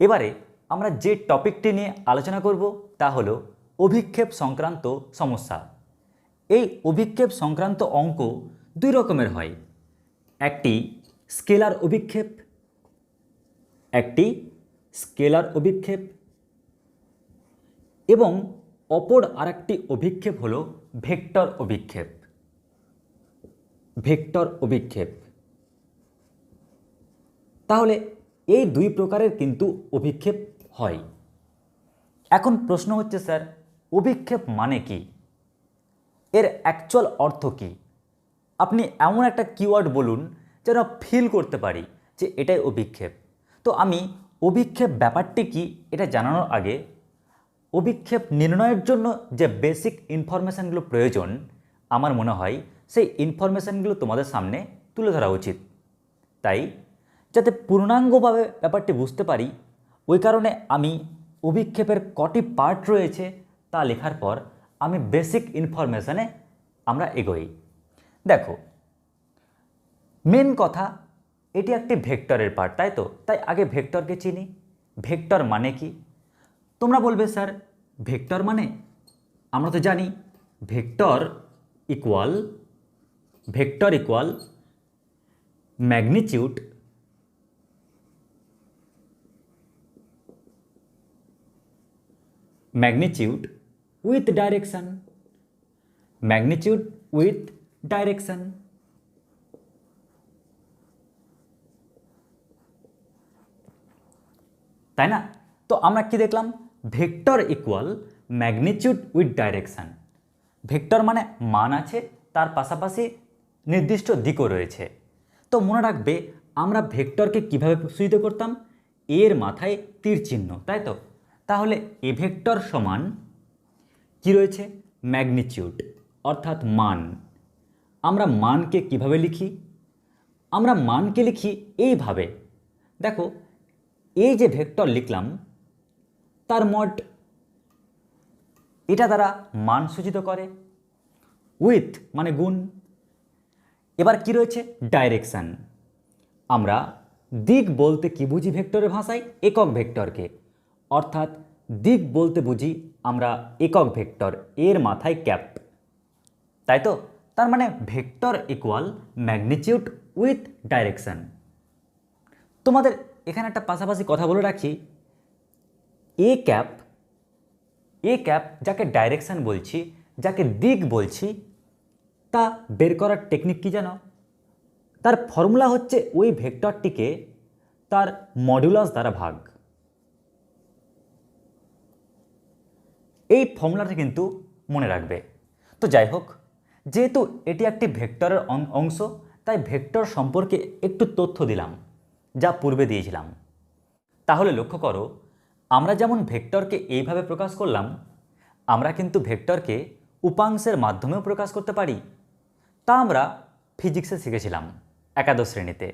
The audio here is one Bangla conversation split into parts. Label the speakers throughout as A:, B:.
A: এবারে আমরা যে টপিকটি নিয়ে আলোচনা করব তা হলো অভিক্ষেপ সংক্রান্ত সমস্যা। এই অভিক্ষেপ সংক্রান্ত অঙ্ক দুই রকমের হয়, একটি স্কেলার অভিক্ষেপ এবং অপর আরেকটি অভিক্ষেপ হলো ভেক্টর অভিক্ষেপ। তাহলে এই দুই প্রকারের কিন্তু অভিক্ষেপ হয়। এখন প্রশ্ন হচ্ছে, স্যার অভিক্ষেপ মানে কি, এর অ্যাকচুয়াল অর্থ কি? আপনি এমন একটা কিওয়ার্ড বলুন যেন ফিল করতে পারি যে এটাই অভিক্ষেপ। তো আমি অভিক্ষেপ ব্যাপারটি কি এটা জানানোর আগে অভিক্ষেপ নির্ণয়ের জন্য যে বেসিক ইনফরমেশানগুলো প্রয়োজন আমার মনে হয় সেই ইনফরমেশানগুলো তোমাদের সামনে তুলে ধরা উচিত। তাই যাতে পূর্ণাঙ্গভাবে ব্যাপারটি বুঝতে পারি ওই কারণে আমি অভিক্ষেপের কটি পার্ট রয়েছে তা লেখার পর আমি বেসিক ইনফরমেশানে আমরা এগোই। দেখো, মেন কথা এটি একটি ভেক্টরের পার্ট, তাই তো? তাই আগে ভেক্টরকে চিনি। ভেক্টর মানে কি? তোমরা বলবে স্যার ভেক্টর মানে, আমরা তো জানি vector equal magnitude with direction. তাই না? তো আমরা কি দেখলাম? Vector equal magnitude with direction. Vector মানে মান আছে, তার পাশাপাশি নির্দিষ্ট দিকও রয়েছে। তো মনে রাখবে আমরা ভেক্টরকে কিভাবে সূচিত করতাম? এর মাথায় তীর চিহ্ন, তাই তো? তাহলে এ ভেক্টর সমান কি রয়েছে? ম্যাগনিটিউড অর্থাৎ মান। আমরা মানকে কিভাবে লিখি? আমরা মানকে লিখি এইভাবে। দেখো, এই যে ভেক্টর লিখলাম তার মড এটা দ্বারা মান সূচিত করে, উইথ মানে গুণ। এবার কি রয়েছে? ডাইরেকশান। আমরা দিক বলতে কি বুঝি ভেক্টরের ভাষায়? একক ভেক্টরকে, অর্থাৎ দিক বলতে বুঝি আমরা একক ভেক্টর, এর মাথায় ক্যাপ, তাই তো? তার মানে vector equal magnitude with direction. তোমাদের এখানে একটা পাশাপাশি কথা বলে রাখি, এ ক্যাপ যাকে ডাইরেকশান বলছি, যাকে দিক বলছি, তা বের করার টেকনিক কি জানো? তার ফর্মুলা হচ্ছে ওই ভেক্টরটিকে তার মডুলাস দ্বারা ভাগ। এই ফর্মুলাটা কিন্তু মনে রাখবে। তো যাই হোক, যেহেতু এটি একটি ভেক্টরের অংশ তাই ভেক্টর সম্পর্কে একটু তথ্য দিলাম যা পূর্বে দিয়েছিলাম। তাহলে লক্ষ্য করো, আমরা যেমন ভেক্টরকে এইভাবে প্রকাশ করলাম, আমরা কিন্তু ভেক্টরকে উপাংশের মাধ্যমেও প্রকাশ করতে পারি। তা আমরা ফিজিক্সে শিখেছিলাম একাদশ শ্রেণীতে।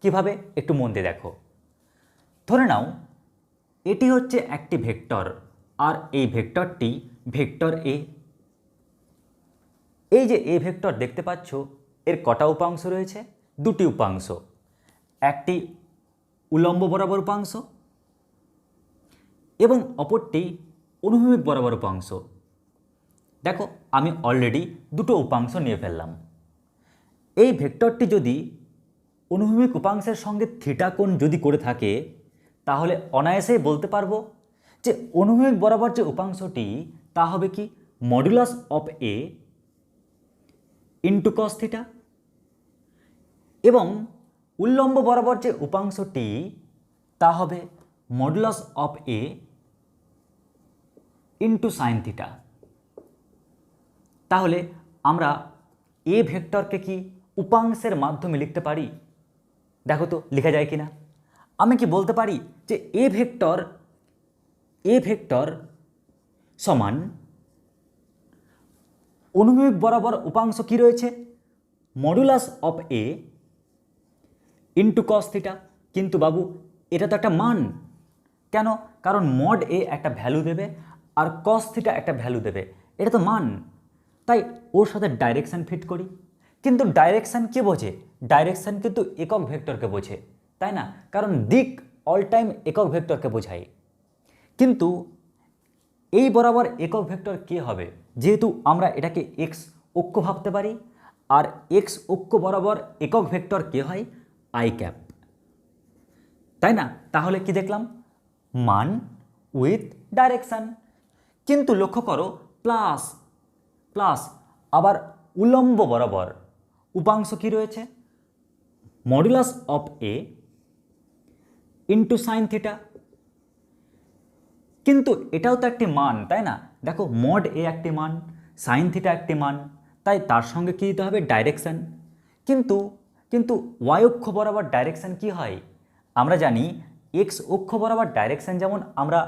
A: কিভাবে? একটু মন দিয়ে দেখো। ধরে নাও এটি হচ্ছে একটি ভেক্টর আর এই ভেক্টরটি ভেক্টর এ। এই যে এ ভেক্টর দেখতে পাচ্ছ, এর কটা উপাংশ রয়েছে? দুটি উপাংশ, একটি উলম্ব বরাবর উপাংশ এবং অপরটি অনুভূমিক বরাবর উপাংশ। দেখো, আমি অলরেডি দুটো উপাংশ নিয়ে ফেললাম। এই ভেক্টরটি যদি অনুভূমিক উপাংশের সঙ্গে থিটা কোণ যদি করে থাকে তাহলে অনায়াসেই বলতে পারবো যে অনুভূমিক বরাবর যে উপাংশটি তা হবে কি? Modulus of A into cos theta, এবং উল্লম্ব বরাবর যে উপাংশটি তা হবে modulus of A into sine theta. তাহলে আমরা এ ভেক্টরকে কি উপাংশের মাধ্যমে লিখতে পারি? দেখো তো লেখা যায় কিনা। আমি কি বলতে পারি যে এ ভেক্টর সমান অনুভূমিক বরাবর উপাংশ কি রয়েছে? Modulus of A into cos theta. কিন্তু বাবু এটা তো একটা মান। কেন? কারণ মড এ একটা ভ্যালু দেবে আর কস থিটা একটা ভ্যালু দেবে, এটা তো মান। তাই ওর সাথে ডাইরেকশান ফিট করি। কিন্তু ডাইরেকশান কে বোঝে? ডাইরেকশান কিন্তু একক ভেক্টরকে বোঝে, তাই না? কারণ দিক অল টাইম একক ভেক্টরকে বোঝায়। কিন্তু এই বরাবর একক ভেক্টর কে হবে, যেহেতু আমরা এটাকে এক্স অক্ষ ভাবতে পারি, আর এক্স অক্ষ বরাবর একক ভেক্টর কে হয়, আই ক্যাপ, তাই না? তাহলে কি দেখলাম, মান উইথ ডাইরেকশান। কিন্তু লক্ষ্য করো প্লাস প্লাস আবার উলম্ব বরাবর উপাংশ কি রয়েছে, modulus of A into sine theta. কিন্তু এটাও তো একটি মান, তাই না? দেখো মড এ একটি মান, সাইন থিটা একটি মান, তাই তার সঙ্গে কী দিতে হবে, ডাইরেকশান। কিন্তু কিন্তু ওয়াই অক্ষ বরাবর ডাইরেকশান কি হয়, আমরা জানি এক্স অক্ষ বরাবর ডাইরেকশান যেমন আমরা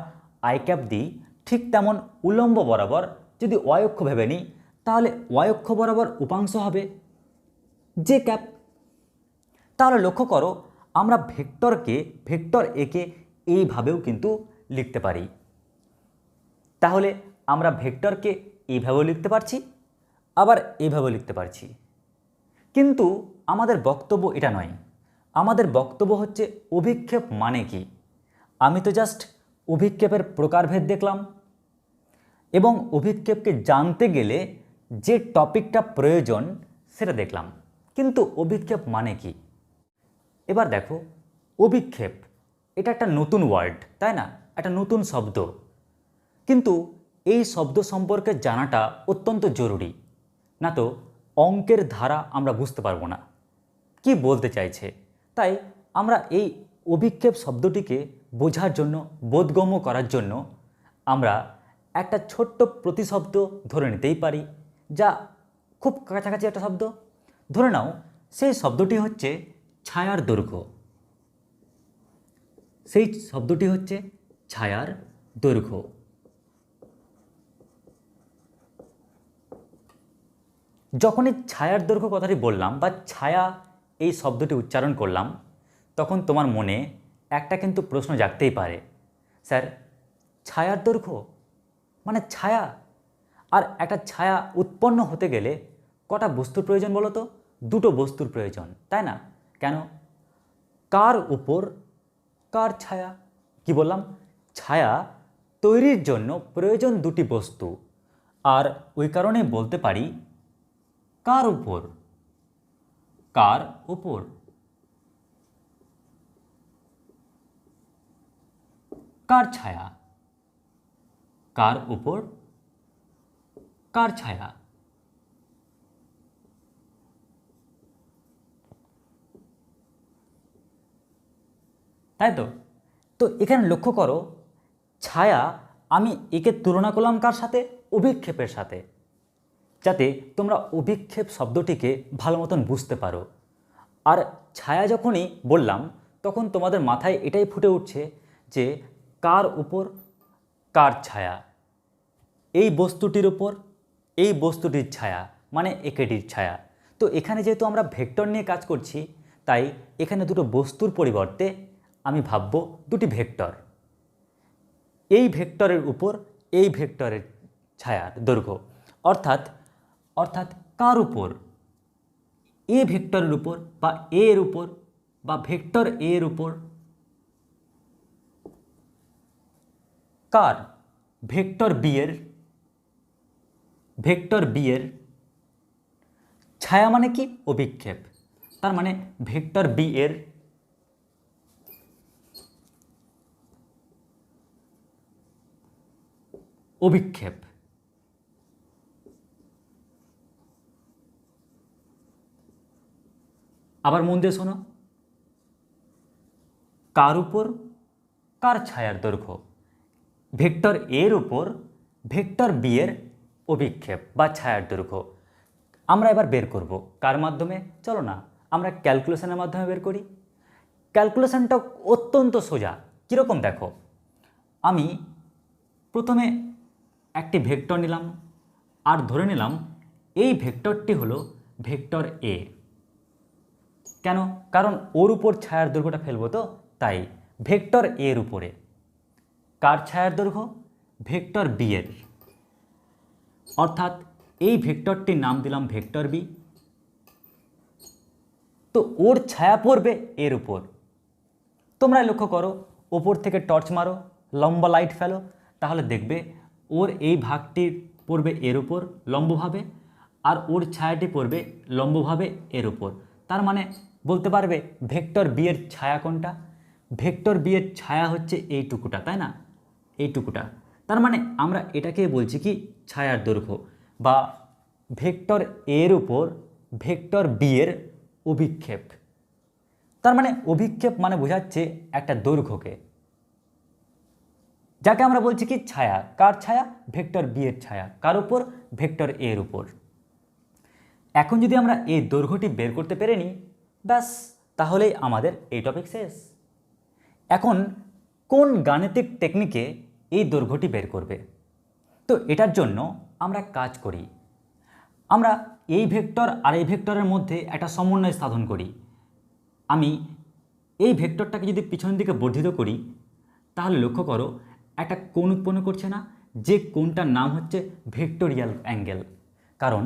A: আই ক্যাপ দিই, ঠিক তেমন উলম্ব বরাবর যদি ওয়াই অক্ষ ভেবে নিই, তাহলে ওয়াই অক্ষ বরাবর উপাংশ হবে জে ক্যাপ। তাহলে লক্ষ্য করো আমরা ভেক্টর একে এইভাবেও কিন্তু লিখতে পারি। তাহলে আমরা ভেক্টরকে এইভাবেও লিখতে পারছি, আবার এইভাবেও লিখতে পারছি। কিন্তু আমাদের বক্তব্য এটা নয়, আমাদের বক্তব্য হচ্ছে অভিক্ষেপ মানে কি। আমি তো জাস্ট অভিক্ষেপের প্রকারভেদ দেখলাম, এবং অভিক্ষেপকে জানতে গেলে যে টপিকটা প্রয়োজন সেটা দেখলাম, কিন্তু অভিক্ষেপ মানে কি। এবার দেখো অভিক্ষেপ, এটা একটা নতুন ওয়ার্ড, তাই না? একটা নতুন শব্দ, কিন্তু এই শব্দ সম্পর্কে জানাটা অত্যন্ত জরুরি, না তো অঙ্কের ধারা আমরা বুঝতে পারবো না কি বলতে চাইছে। তাই আমরা এই অভিক্ষেপ শব্দটিকে বোঝার জন্য, বোধগম্য করার জন্য আমরা একটা ছোট্ট প্রতিশব্দ ধরে নিতেই পারি, যা খুব কাছাকাছি একটা শব্দ। ধরে নাও সেই শব্দটি হচ্ছে ছায়ার দৈর্ঘ্য। সেই শব্দটি হচ্ছে ছায়ার দৈর্ঘ্য। যখনই ছায়ার দৈর্ঘ্য কথাটি বললাম বা ছায়া এই শব্দটি উচ্চারণ করলাম, তখন তোমার মনে একটা কিন্তু প্রশ্ন জাগতেই পারে, স্যার ছায়ার দৈর্ঘ্য মানে ছায়া, আর একটা ছায়া উৎপন্ন হতে গেলে কটা বস্তুর প্রয়োজন বলো তো? দুটো বস্তুর প্রয়োজন, তাই না? কেন? কার উপর কার ছায়া। কি বললাম? ছায়া তৈরির জন্য প্রয়োজন দুটি বস্তু, আর ওই কারণে বলতে পারি কার উপর, কার উপর, কার ছায়া, কার উপর কার ছায়া। তাই তো? তো এখানে লক্ষ্য করো ছায়া, আমি একে তুলনা করলাম কার সাথে? অভিক্ষেপের সাথে, যাতে তোমরা অভিক্ষেপ শব্দটিকে ভালো মতন বুঝতে পারো। আর ছায়া যখনই বললাম, তখন তোমাদের মাথায় এটাই ফুটে উঠছে যে কার উপর কার ছায়া, এই বস্তুটির উপর এই বস্তুটির ছায়া, মানে একেটির ছায়া। তো এখানে যেহেতু আমরা ভেক্টর নিয়ে কাজ করছি, তাই এখানে দুটো বস্তুর পরিবর্তে আমি ভাবব দুটি ভেক্টর। এই ভেক্টরের উপর এই ভেক্টরের ছায়ার দৈর্ঘ্য, অর্থাৎ অর্থাৎ কার উপর? এ ভেক্টরের উপর বা এর উপর, বা ভেক্টর এর উপর কার? ভেক্টর বি এর ছায়া মানে কি? অভিক্ষেপ। তার মানে ভেক্টর বি এর অভিক্ষেপ। আবার মন দিয়ে শোনো, কার উপর কার ছায়ার দৈর্ঘ্য, ভেক্টর এর উপর ভেক্টর বি এর অভিক্ষেপ বা ছায়ার দৈর্ঘ্য। আমরা এবার বের করব কার মাধ্যমে? চলো না আমরা ক্যালকুলেশনের মাধ্যমে বের করি। ক্যালকুলেশনটা অত্যন্ত সোজা। কীরকম দেখো, আমি প্রথমে একটি ভেক্টর নিলাম, আর ধরে নিলাম এই ভেক্টরটি হলো ভেক্টর এ। কেন? কারণ ওর উপর ছায়ার দৈর্ঘ্যটা ফেলবো, তো তাই ভেক্টর এর উপরে কার ছায়ার দৈর্ঘ্য? ভেক্টর বি এর। অর্থাৎ এই ভেক্টরটির নাম দিলাম ভেক্টর বি। তো ওর ছায়া পড়বে এর উপর, তোমরা লক্ষ্য করো, ওপর থেকে টর্চ মারো, লম্বা লাইট ফেলো, তাহলে দেখবে ওর এই ভাগটি পড়বে এর উপর লম্বভাবে, আর ওর ছায়াটি পড়বে লম্বভাবে এর উপর। তার মানে বলতে পারবে ভেক্টর বি এর ছায়া কোনটা? ভেক্টর বি এর ছায়া হচ্ছে এইটুকুটা, তাই না? এইটুকুটা। তার মানে আমরা এটাকে বলছি কি ছায়ার দৈর্ঘ্য, বা ভেক্টর এর উপর ভেক্টর বি এর অভিক্ষেপ। তার মানে অভিক্ষেপ মানে বোঝাচ্ছে একটা দৈর্ঘ্যকে, যাকে আমরা বলছি কি ছায়া। কার ছায়া? ভেক্টর বি এর ছায়া। কার উপর? ভেক্টর এর উপর। এখন যদি আমরা এই দৈর্ঘ্যটি বের করতে পেরে নিই, ব্যাস তাহলেই আমাদের এই টপিক শেষ। এখন কোন গাণিতিক টেকনিকে এই দৈর্ঘ্যটি বের করবে? তো এটার জন্য আমরা কাজ করি, আমরা এই ভেক্টর আর এই ভেক্টরের মধ্যে একটা সমন্বয় সাধন করি। আমি এই ভেক্টরটাকে যদি পিছনের দিকে বর্ধিত করি, তাহলে লক্ষ্য করো একটা কোণ উৎপন্ন করছে না, যে কোণটার নাম হচ্ছে ভেক্টোরিয়াল অ্যাঙ্গেল। কারণ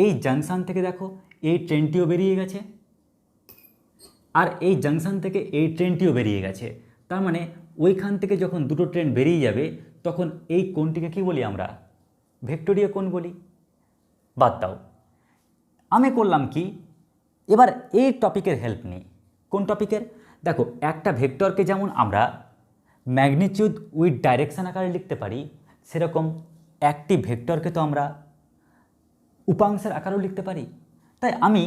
A: এই জাংশন থেকে দেখো এই ট্রেনটিও বেরিয়ে গেছে, আর এই জাংশন থেকে এই ট্রেনটিও বেরিয়ে গেছে। তার মানে ওইখান থেকে যখন দুটো ট্রেন বেরিয়ে যাবে, তখন এই কোণটিকে কি বলি আমরা? ভেক্টোরিয়া কোণ বলি। বাদ দাও, আমি করলাম কি, এবার এই টপিকের হেল্প নিই। কোন টপিকের? দেখো, একটা ভেক্টরকে যেমন আমরা ম্যাগনিটিউড উইথ ডাইরেকশন আকারে লিখতে পারি, সেরকম একটি ভেক্টরকে তো আমরা উপাংশের আকারেও লিখতে পারি। তাই আমি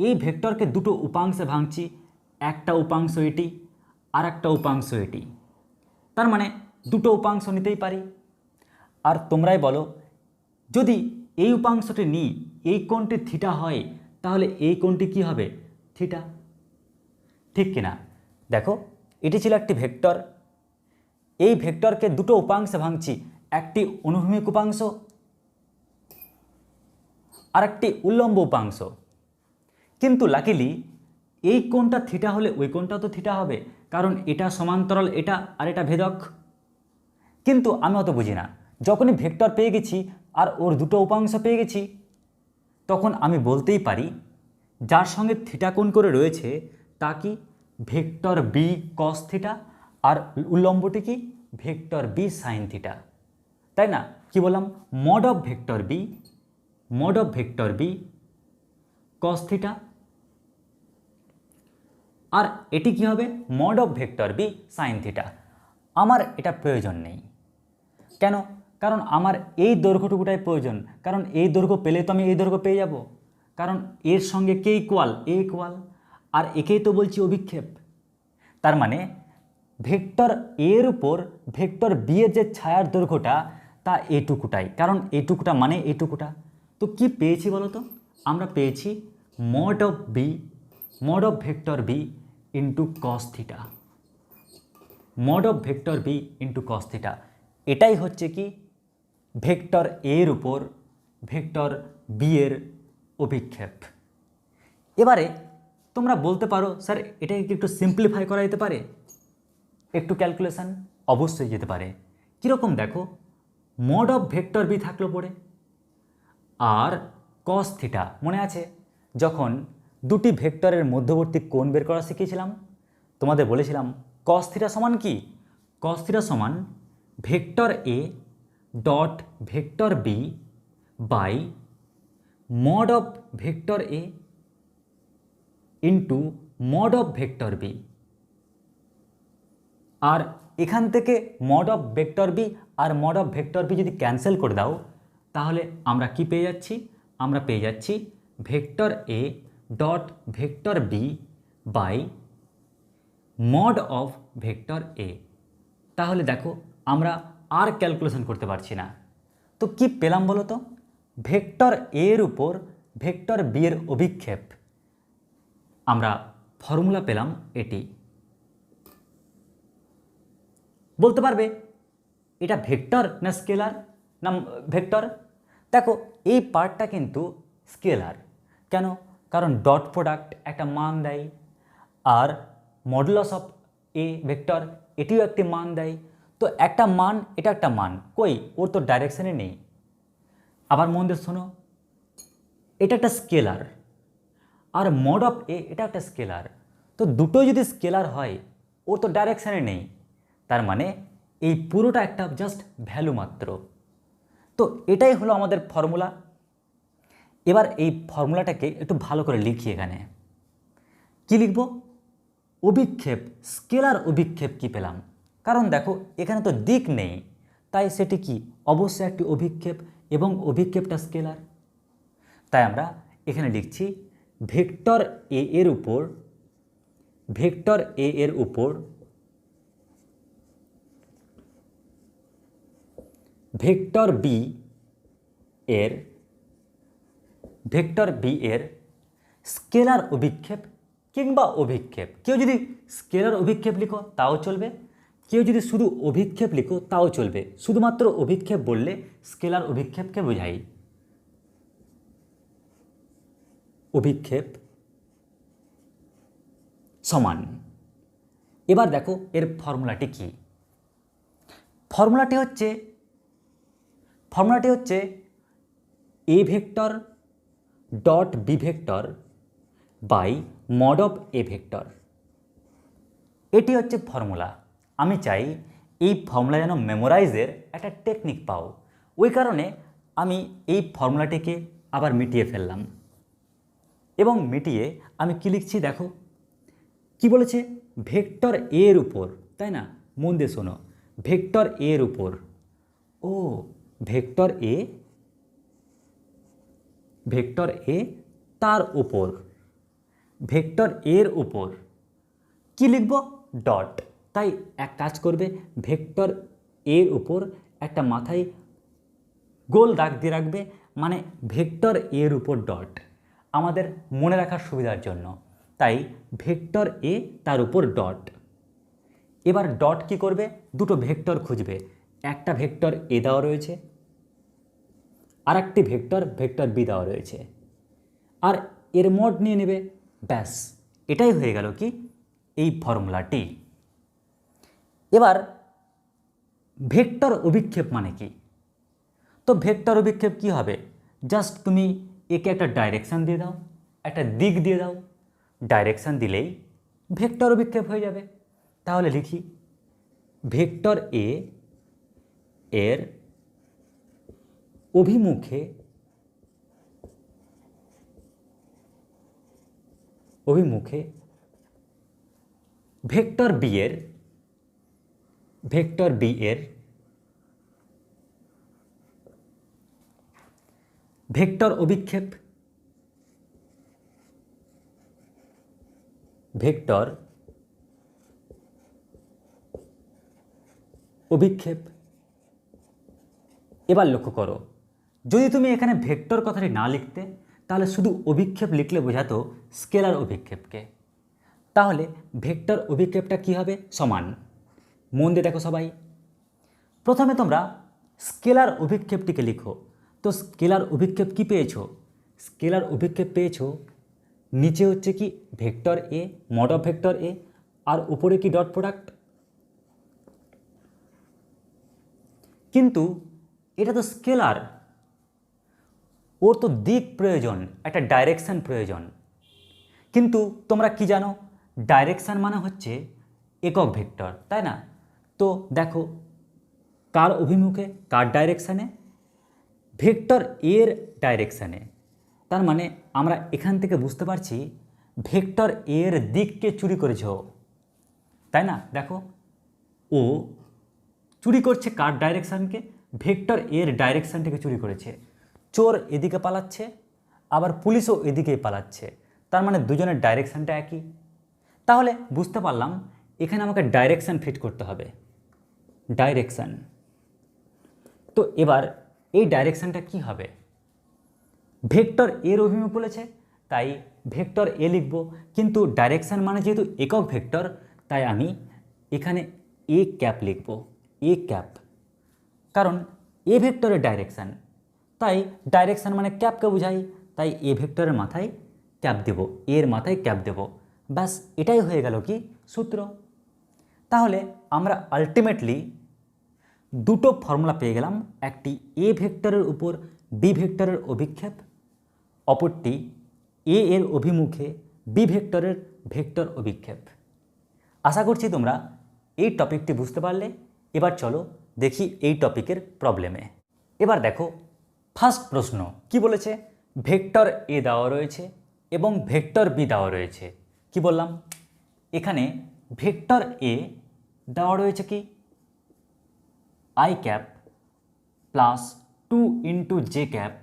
A: এই ভেক্টরকে দুটো উপাংশে ভাঙছি, একটা উপাংশ এটি আর একটা উপাংশ এটি। তার মানে দুটো উপাংশ নিতেই পারি। আর তোমরাই বলো, যদি এই উপাংশটি নিই, এই কোণটি থিটা হয়, তাহলে এই কোণটি কি হবে? থিটা। ঠিক কিনা? দেখো, এটি ছিল একটি ভেক্টর, এই ভেক্টরকে দুটো উপাংশে ভাঙছি, একটি অনুভূমিক উপাংশ আর একটি উল্লম্ব উপাংশ। কিন্তু লাকিলি এই কোণটা থিটা হলে ওই কোণটাও তো থিটা হবে, কারণ এটা সমান্তরাল এটা, আর এটা ভেদক। কিন্তু আমি অত বুঝি না, যখনই ভেক্টর পেয়ে গেছি আর ওর দুটো উপাংশ পেয়ে গেছি, তখন আমি বলতেই পারি যার সঙ্গে থিটা কোণ করে রয়েছে তা কি? ভেক্টর বি কস থিটা, আর উল্লম্বটি কি? Vector B sine theta. তাই না? কি বললাম? Mod of vector B, mod of vector B cos theta, আর এটি কি হবে? Mod of vector B sine theta. আমার এটা প্রয়োজন নেই। কেন? কারণ আমার এই দৈর্ঘ্যটুকুটাই প্রয়োজন, কারণ এই দৈর্ঘ্য পেলে তো আমি এই দৈর্ঘ্য পেয়ে যাব, কারণ এর সঙ্গে কে ইকুয়াল? এ ইকুয়াল, আর একেই তো বলছি অভিক্ষেপ। তার মানে ভেক্টর এর উপর ভেক্টর বি এর যে ছায়ার দৈর্ঘ্যটা, তা এটুকুটাই, কারণ এটুকুটা মানে এটুকুটা। তো কি পেয়েছি বলো তো? আমরা পেয়েছি mod of B, mod of vector B into cos theta, mod of vector B into cos theta. এটাই হচ্ছে কি ভেক্টর এর উপর ভেক্টর বি এর অভিক্ষেপ। এবারে তোমরা বলতে পারো, স্যার এটাকে কি একটু সিম্পলিফাই করা যেতে পারে? একটু ক্যালকুলেশন অবশ্যই যেতে পারে। কীরকম দেখো, মড অফ ভেক্টর বি থাকলো পড়ে, আর কস থিটা মনে আছে যখন দুটি ভেক্টরের মধ্যবর্তী কোণ বের করা শিখেছিলাম, তোমাদের বলেছিলাম কস থিটা সমান কি? কস থিটা সমান vector A dot vector B by mod of vector A into mod of vector B. আর এখান থেকে মড অফ ভেক্টর বি আর মড অফ ভেক্টর বি যদি ক্যান্সেল করে দাও, তাহলে আমরা কি পেয়ে যাচ্ছি? আমরা পেয়ে যাচ্ছি vector A dot vector B by mod of vector A. তাহলে দেখো আমরা আর ক্যালকুলেশন করতে পারছি না। তো কি পেলাম বলো তো? ভেক্টর এর উপর ভেক্টর বি এর অভিক্ষেপ। আমরা ফর্মুলা পেলাম এটি। বলতে পারবে এটা ভেক্টর না স্কেলার না ভেক্টর? দেখো, এই পার্টটা কিন্তু স্কেলার। কেন? কারণ ডট প্রোডাক্ট একটা মান দেয়, আর মডুলাস অফ এ ভেক্টর এটিও একটি মান দেয়। তো একটা মান, এটা একটা মান, কই ওর তো ডাইরেকশানে নেই। আবার মন দিয়ে শোনো, এটা একটা স্কেলার, আর মড অফ এ এটা একটা স্কেলার। তো দুটোই যদি স্কেলার হয়, ও তো ডাইরেকশানে নেই, তার মানে এই পুরোটা একটা জাস্ট ভ্যালু মাত্র। তো এটাই হলো আমাদের ফর্মুলা। এবার এই ফর্মুলাটাকে একটু ভালো করে লিখি। এখানে কি লিখব? অভিক্ষেপ, স্কেলার অভিক্ষেপ কি পেলাম? কারণ দেখো এখানে তো দিক নেই, তাই সেটি কি অবশ্যই একটি অভিক্ষেপ, এবং অভিক্ষেপটা স্কেলার। তাই আমরা এখানে লিখছি ভেক্টর এ এর উপর, ভেক্টর এ এর উপর ভেক্টর বি এর, ভেক্টর বি এর স্কেলার অভিক্ষেপ কিংবা অভিক্ষেপ। কেউ যদি স্কেলার অভিক্ষেপ লিখো তাও চলবে, কেউ যদি শুধু অভিক্ষেপ লিখো তাও চলবে। শুধুমাত্র অভিক্ষেপ বললে স্কেলার অভিক্ষেপকে বোঝাই। অভিক্ষেপ সমান। এবার দেখো এর ফর্মুলাটি কি? ফর্মুলাটি হচ্ছে A vector dot B vector by mod of A vector. এটি হচ্ছে ফর্মুলা। আমি চাই এই ফর্মুলা যেন মেমোরাইজের একটা টেকনিক পাও, ওই কারণে আমি এই ফর্মুলাটিকে আবার মিটিয়ে ফেললাম। এবং মিটিয়ে আমি কি লিখছি দেখো, কি বলেছে? ভেক্টর এ এর উপর, তাই না? মন দিয়ে শোনো, ভেক্টর এ এর উপর, ও ভেক্টর এ তার উপর, ভেক্টর এর উপর কি লিখব? ডট। তাই এক কাজ করবে, ভেক্টর এর উপর একটা মাথায় গোল দাগ দিয়ে রাখবে, মানে ভেক্টর এর উপর ডট, আমাদের মনে রাখার সুবিধার জন্য। তাই ভেক্টর এ তার উপর ডট। এবার ডট কি করবে? দুটো ভেক্টর খুঁজবে, একটা ভেক্টর এ দেওয়া রয়েছে, আর একটি ভেক্টর বি দেওয়া রয়েছে, আর এর মড নিয়ে নেবে। ব্যাস, এটাই হয়ে গেল কি এই ফর্মুলাটি। এবার ভেক্টর অভিক্ষেপ মানে কি? তো ভেক্টর অভিক্ষেপ কি হবে? জাস্ট তুমি একে একটা ডাইরেকশান দিয়ে দাও, একটা দিক দিয়ে দাও, ডাইরেকশান দিলেই ভেক্টর অভিক্ষেপ হয়ে যাবে। তাহলে লিখি ভেক্টর এ এর অভিমুখে ভেক্টর বি এর ভেক্টর অভিক্ষেপ, ভেক্টর অভিক্ষেপ। এবার লক্ষ্য করো, যদি তুমি এখানে ভেক্টর কথাটি না লিখতে, তাহলে শুধু অভিক্ষেপ লিখলে বোঝাতো স্কেলার অভিক্ষেপকে। তাহলে ভেক্টর অভিক্ষেপটা কি হবে? সমান। মন দিয়ে দেখো সবাই, প্রথমে তোমরা স্কেলার অভিক্ষেপটিকে লিখো। তো স্কেলার অভিক্ষেপ কি পেয়েছো? স্কেলার অভিক্ষেপ পেয়েছো, নিচে হচ্ছে কি vector A, mod of vector A, আর উপরে কি ডট প্রোডাক্ট। কিন্তু এটা তো স্কেলার, ওর তো দিক প্রয়োজন, একটা ডাইরেকশান প্রয়োজন। কিন্তু তোমরা কি জানো, ডাইরেকশান মানে হচ্ছে একক ভেক্টর, তাই না? তো দেখো কার অভিমুখে, কার ডাইরেকশানে? ভেক্টর এর ডাইরেকশানে। তার মানে আমরা এখান থেকে বুঝতে পারছি ভেক্টর এর দিককে চুরি করেছে ও, তাই না? দেখো ও চুরি করছে কার ডাইরেকশানকে? ভেক্টর এর ডাইরেকশানটাকে চুরি করেছে। চোর এদিকে পালাচ্ছে, আবার পুলিশও এদিকেই পালাচ্ছে, তার মানে দুজনের ডাইরেকশানটা একই। তাহলে বুঝতে পারলাম এখানে আমাকে ডাইরেকশান ফিট করতে হবে, ডাইরেকশান। তো এবার এই ডাইরেকশানটা কি হবে? ভেক্টর এর অভিমুখ বলেছে, তাই ভেক্টর এ লিখব, কিন্তু ডাইরেকশান মানে যেহেতু একক ভেক্টর, তাই আমি এখানে এ ক্যাপ লিখব, এ ক্যাপ। কারণ এ ভেক্টরের ডাইরেকশান, তাই ডাইরেকশান মানে ক্যাপকে বোঝাই, তাই এ ভেক্টরের মাথায় ক্যাপ দেব, এর মাথায় ক্যাপ দেব। ব্যাস, এটাই হয়ে গেল কি সূত্র। তাহলে আমরা আলটিমেটলি দুটো ফর্মুলা পেয়ে গেলাম, একটি এ ভেক্টরের উপর বি ভেক্টরের অভিক্ষেপ, অপরটি এ এর অভিমুখে বি ভেক্টরের ভেক্টর অভিক্ষেপ। আশা করছি তোমরা এই টপিকটি বুঝতে পারলে। এবার চলো দেখি এই টপিকের প্রবলেমে। এবার দেখো ফার্স্ট প্রশ্ন কি বলেছে, ভেক্টর এ দেওয়া রয়েছে এবং ভেক্টর বি দেওয়া রয়েছে। কি বললাম, এখানে ভেক্টর এ দেওয়া রয়েছে কি I cap plus 2 into J cap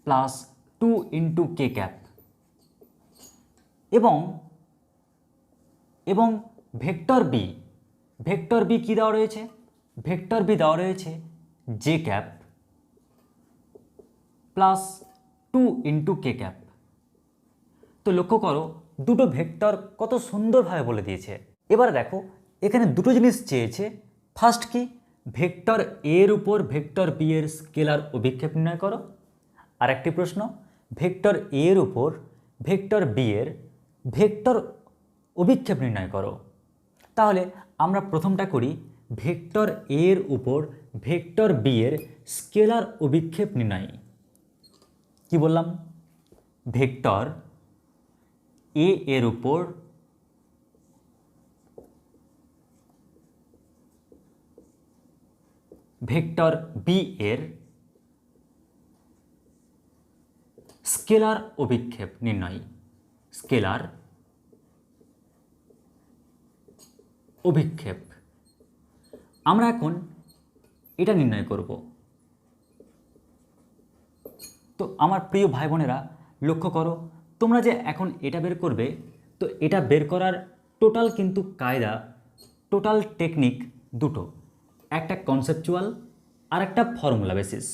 A: plus 2 into k cap, এবং ভেক্টর বি কী দেওয়া রয়েছে, ভেক্টর বি দেওয়া রয়েছে J cap plus 2 into k cap. তো লক্ষ্য করো দুটো ভেক্টর কত সুন্দরভাবে বলে দিয়েছে। এবার দেখো এখানে দুটো জিনিস চেয়েছে। ফার্স্ট কি, ভেক্টর এর উপর ভেক্টর বি এর স্কেলার অভিক্ষেপ নির্ণয় করো। আর একটি প্রশ্ন, ভেক্টর এর উপর ভেক্টর বি এর ভেক্টর অভিক্ষেপ নির্ণয় করো। তাহলে আমরা প্রথমটা করি, ভেক্টর এর উপর ভেক্টর বি এর স্কেলার অভিক্ষেপ নির্ণয়। কি বললাম, ভেক্টর এ এর উপর ভেক্টর বি এর স্কেলার অভিক্ষেপ নির্ণয়, স্কেলার অভিক্ষেপ। আমরা এখন এটা নির্ণয় করব। তো আমার প্রিয় ভাই বোনেরা লক্ষ্য করো, তোমরা যে এখন এটা বের করবে, তো এটা বের করার টোটাল কিন্তু কায়দা, টোটাল টেকনিক দুটো, একটা কনসেপচুয়াল আর একটা ফর্মুলা বেসিস।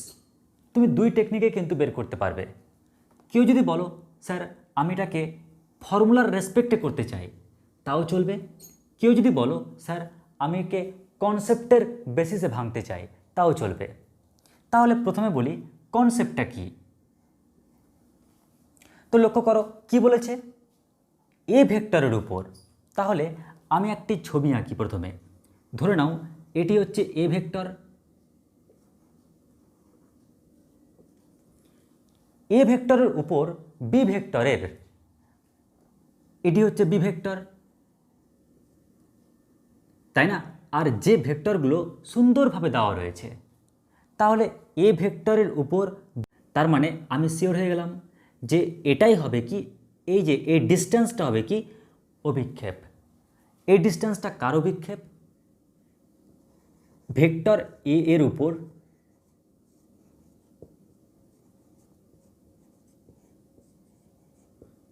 A: তুমি দুই টেকনিকে কিন্তু বের করতে পারবে। কেউ যদি বলো স্যার আমি এটাকে ফর্মুলার রেসপেক্টে করতে চাই, তাও চলবে। কেউ যদি বলো স্যার আমি একে কনসেপ্টের বেসিসে ভাঙতে চাই, তাও চলবে। তাহলে প্রথমে বলি কনসেপ্টটা কি। তো লক্ষ্য করো কি বলেছে, এ ভেক্টরের উপর। তাহলে আমি একটি ছবি আঁকি প্রথমে। ধরে নাও এটি হচ্ছে এ ভেক্টর, এ ভেক্টরের উপর বি ভেক্টরের, এটি হচ্ছে বি ভেক্টর, তাই না? আর যে ভেক্টরগুলো সুন্দরভাবে দেওয়া রয়েছে, তাহলে এ ভেক্টরের উপর, তার মানে আমি শিওর হয়ে গেলাম যে এটাই হবে কি, এই যে এই ডিস্টেন্সটা হবে কি অভিক্ষেপ। এই ডিস্টেন্সটা কার অভিক্ষেপ, ভেক্টর এ এর উপর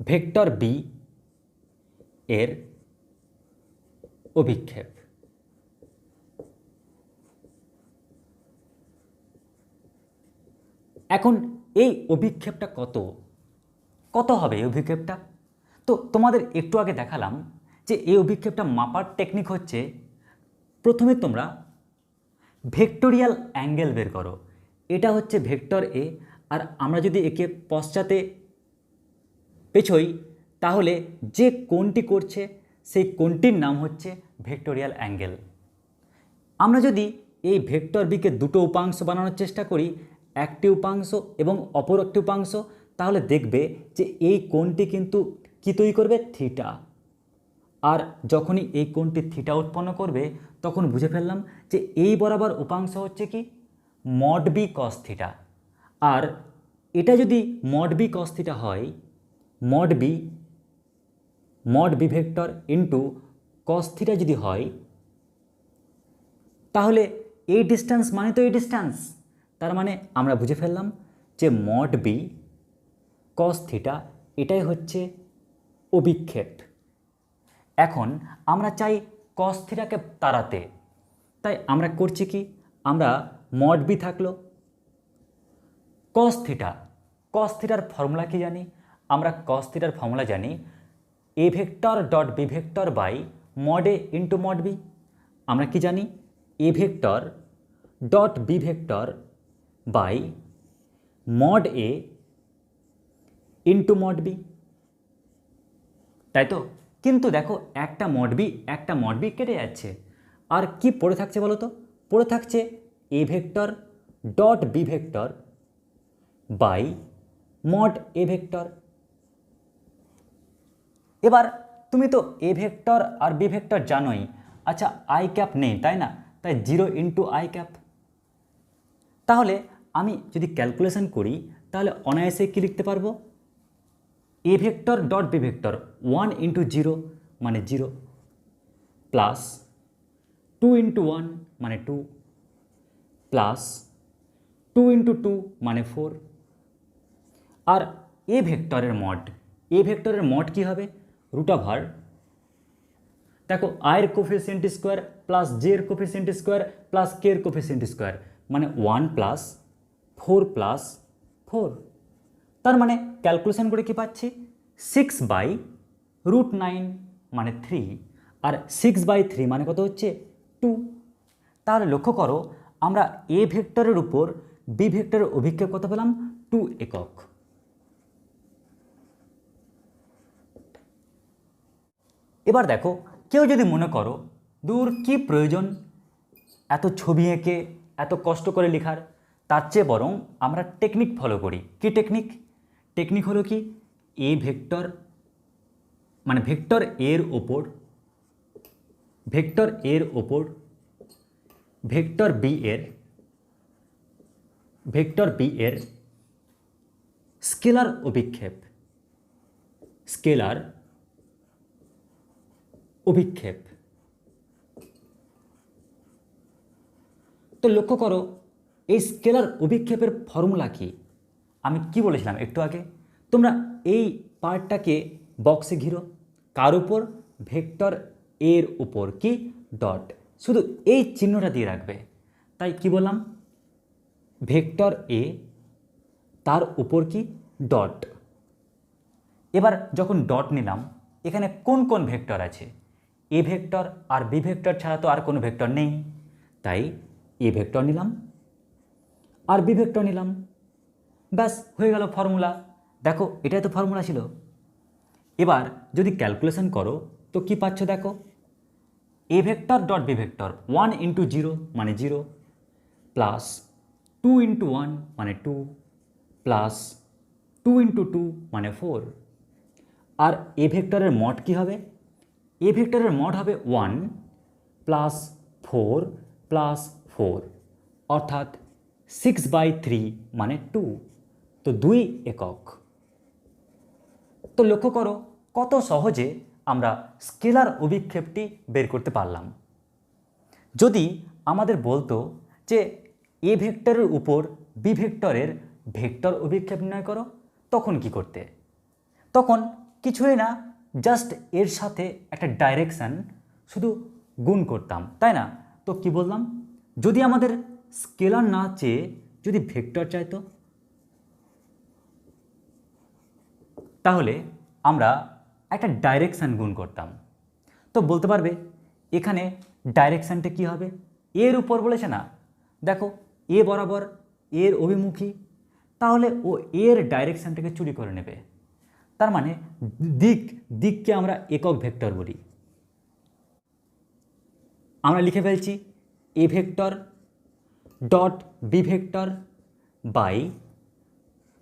A: ভেক্টর বি এর অভিক্ষেপ। এখন এই অভিক্ষেপটা কত হবে এই অভিক্ষেপটা? তো তোমাদের একটু আগে দেখালাম যে এই অভিক্ষেপটা মাপার টেকনিক হচ্ছে, প্রথমে তোমরা ভেক্টোরিয়াল অ্যাঙ্গেল বের করো। এটা হচ্ছে ভেক্টর এ, আর আমরা যদি একে পশ্চাতে পেছোই, তাহলে যে কোণটি করছে সেই কোণটির নাম হচ্ছে ভেক্টোরিয়াল অ্যাঙ্গেল। আমরা যদি এই ভেক্টর বিকে দুটো উপাংশ বানানোর চেষ্টা করি, একটি উপাংশ এবং অপর একটি উপাংশ, তাহলে দেখবে যে এই কোণটি কিন্তু কী তৈরি করবে, থিটা। আর যখনই এই কোণটি থিটা উৎপন্ন করবে, তখন বুঝে ফেললাম যে এই বরাবর উপাংশ হচ্ছে কি মড বি কস থিটা। আর এটা যদি মড বি কস থিটা হয়, mod B vector into cos theta যদি হয়, তাহলে এই ডিস্টেন্স মানে তো এই ডিস্টেন্স। তার মানে আমরা বুঝে ফেললাম যে মড বি কস থিটা এটাই হচ্ছে অভিক্ষেপ। এখন আমরা চাই কস থিটাকে তাড়াতে, তাই আমরা করছি কি, আমরা মড বি থাকলো কস থিটার ফর্মুলা কি জানি, আমরা কস থিটার ফর্মুলা জানি A vector dot B vector by mod A into mod B. আমরা কি জানি, A vector dot B vector by mod A into mod B, তাই তো? কিন্তু দেখো একটা মড বি কেটে যাচ্ছে, আর কি পড়ে থাকছে বলো তো? পড়ে থাকছে A vector dot B vector by mod A vector. এবার তুমি তো এ ভেক্টর আর বি ভেক্টর জানোই। আচ্ছা আই ক্যাপ নেই তাই না, তাই 0 ইন্টু আই ক্যাপ। তাহলে আমি যদি ক্যালকুলেশন করি তাহলে অনায়াসে কি লিখতে পারবো, A vector dot B vector 1 into 0 মানে 0 প্লাস 2 ইন্টু 1 মানে 2 প্লাস 2 ইন্টু 2 মানে 4। আর এ ভেক্টরের মড কী হবে, রুট ওভার, দেখো আয়ের কোফিসিয়েন্ট স্কোয়ার প্লাস জে এর কোফিসিয়েন্ট স্কোয়ার প্লাস কে এর কোফিসিয়েন্ট স্কোয়ার মানে 1 প্লাস 4 প্লাস 4। তার মানে ক্যালকুলেশন করে কি পাচ্ছি, 6/√9 মানে 3, আর 6/3 মানে কত হচ্ছে 2। তাহলে লক্ষ্য করো আমরা এ ভেক্টরের উপর বি ভেক্টরের অভিক্ষেপ কত পেলাম, 2 একক। এবার দেখো কেউ যদি মনে করো দূর কি প্রয়োজন এত ছবি এঁকে এত কষ্ট করে লেখার, তার চেয়ে বরং আমরা টেকনিক ফলো করি। কি টেকনিক হলো কি, এ ভেক্টর মানে ভেক্টর এর ওপর ভেক্টর বি এর স্কেলার অভিক্ষেপ তো লক্ষ্য করো এই স্কেলার অভিক্ষেপের ফর্মুলা কি, আমি কি বলেছিলাম একটু আগে, তোমরা এই পার্টটাকে বক্সে ঘিরো, কার উপর, ভেক্টর এর উপর কি ডট, শুধু এই চিহ্নটা দিয়ে রাখবে। তাই কি বললাম, ভেক্টর এ তার উপর কি ডট। এবার যখন ডট নিলাম এখানে কোন কোন ভেক্টর আছে, এ ভেক্টর আর বি ভেক্টর ছাড়া তো আর কোনো ভেক্টর নেই, তাই এ ভেক্টর নিলাম আর বি ভেক্টর নিলাম, ব্যাস হয়ে গেল ফর্মুলা। দেখো এটাই তো ফর্মুলা ছিল। এবার যদি ক্যালকুলেশন করো তো কি পাচ্ছ, দেখো A vector dot B vector 1 into 0 মানে 0 প্লাস 2 ইন্টু 1 মানে 2 প্লাস 2 ইন্টু 2 মানে 4। আর এ ভেক্টরের মড কি হবে, এ ভেক্টরের মড হবে 1 প্লাস 4 প্লাস 4 অর্থাৎ 6/3 মানে 2, তো 2 একক। তো লক্ষ্য করো কত সহজে আমরা স্কেলার অভিক্ষেপটি বের করতে পারলাম। যদি আমাদের বলতো যে এ ভেক্টরের উপর বি ভেক্টরের ভেক্টর অভিক্ষেপ নির্ণয় করো, তখন কি করতে, তখন কিছুই না, জাস্ট এর সাথে একটা ডাইরেকশান শুধু গুণ করতাম, তাই না। তো কি বললাম, যদি আমাদের স্কেলার না চেয়ে যদি ভেক্টর চাইতো তাহলে আমরা একটা ডাইরেকশান গুণ করতাম। তো বলতে পারবে এখানে ডাইরেকশানটা কি হবে, এর উপর বলেছে না, দেখো এ বরাবর এর অভিমুখী, তাহলে ও এর ডাইরেকশানটাকে চুরি করে নেবে। তার মানে দিককে আমরা একক ভেক্টর বলি। আমরা লিখে ফেলছি A vector dot B vector by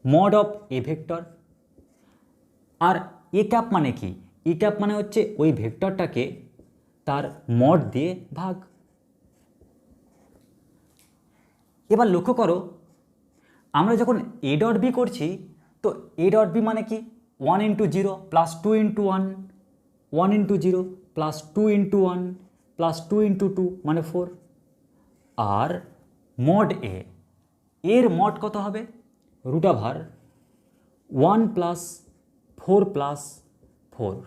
A: mod of A vector. আর এ ক্যাপ মানে কি, এ ক্যাপ মানে হচ্ছে ওই ভেক্টরটাকে তার মড দিয়ে ভাগ। এবার লক্ষ্য করো আমরা যখন এ ডট বি করছি, তো এ ডট বি মানে কি 1 into 0 plus 2 into 1, 1 into 0 plus 2 into 1 plus 2 into 2 মানে 4। আর মড এর মড কত হবে, root over 1 plus 4 plus 4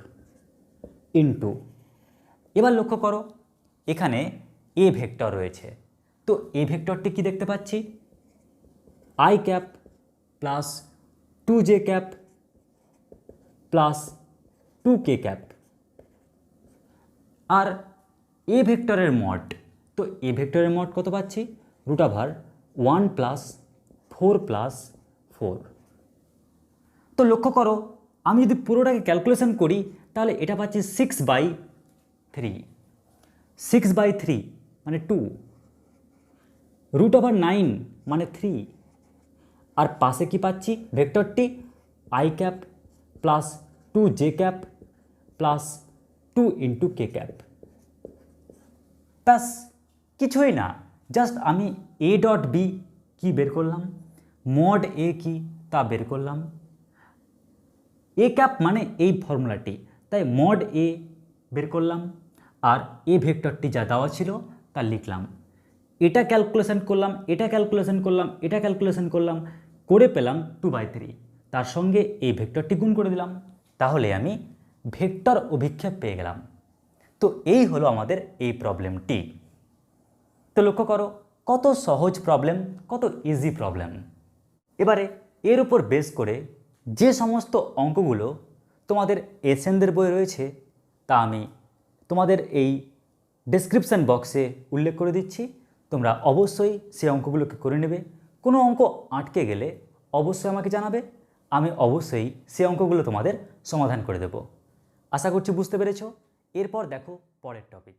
A: into, এবার লক্ষ্য করো এখানে এ ভেক্টর রয়েছে, তো এ ভেক্টরটি কি দেখতে পাচ্ছি, I cap plus 2j cap plus 2k cap. আর এ ভেক্টরের মড, তো এ ভেক্টরের মড কত পাচ্ছি, রুট ওভার 1 প্লাস 4 প্লাস 4। তো লক্ষ্য করো আমি যদি পুরোটাকে ক্যালকুলেশন করি তাহলে এটা পাচ্ছি 6/3 মানে 2, রুট ওভার 9 মানে 3, আর পাশে কি পাচ্ছি ভেক্টরটি I cap plus 2j cap plus 2 into k cap. ব্যাস, কিছুই না, জাস্ট আমি এ ডট বি কী বের করলাম, মড এ কি তা বের করলাম। এ ক্যাপ মানে এই ফর্মুলাটি, তাই মড এ বের করলাম, আর এ ভেক্টরটি যা দেওয়া ছিল তা লিখলাম। এটা ক্যালকুলেশন করলাম, এটা ক্যালকুলেশন করলাম, এটা ক্যালকুলেশন করলাম, করে পেলাম 2/3। তার সঙ্গে এই ভেক্টরটি গুণ করে দিলাম, তাহলে আমি ভেক্টর অভিক্ষেপ পেয়ে গেলাম। তো এই হলো আমাদের এই প্রবলেমটি। তো লক্ষ্য করো কত সহজ প্রবলেম, কত ইজি প্রবলেম। এবারে এর উপর বেস করে যে সমস্ত অঙ্কগুলো তোমাদের এসএনদের বই রয়েছে তা আমি তোমাদের এই ডেসক্রিপশান বক্সে উল্লেখ করে দিচ্ছি, তোমরা অবশ্যই সেই অঙ্কগুলোকে করে নেবে। কোনো অঙ্ক আটকে গেলে অবশ্যই আমাকে জানাবে, আমি অবশ্যই সেই অঙ্কগুলো তোমাদের সমাধান করে দেব। আশা করছি বুঝতে পেরেছো। এরপর দেখো পরের টপিক।